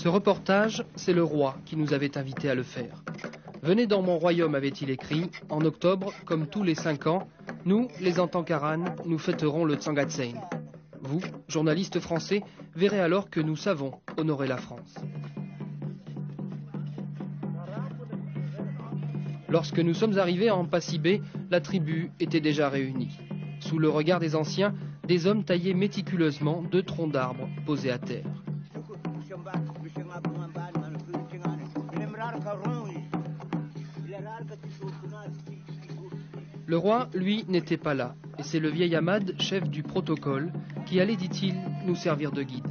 Ce reportage, c'est le roi qui nous avait invités à le faire. Venez dans mon royaume, avait-il écrit. En octobre, comme tous les 5 ans, nous, les Antankaran, nous fêterons le Tsangatsein. Vous, journalistes français, verrez alors que nous savons honorer la France. Lorsque nous sommes arrivés à Ampassibé, la tribu était déjà réunie. Sous le regard des anciens, des hommes taillaient méticuleusement 2 troncs d'arbres posés à terre. Le roi, lui, n'était pas là, et c'est le vieil Ahmad, chef du protocole, qui allait, dit-il, nous servir de guide.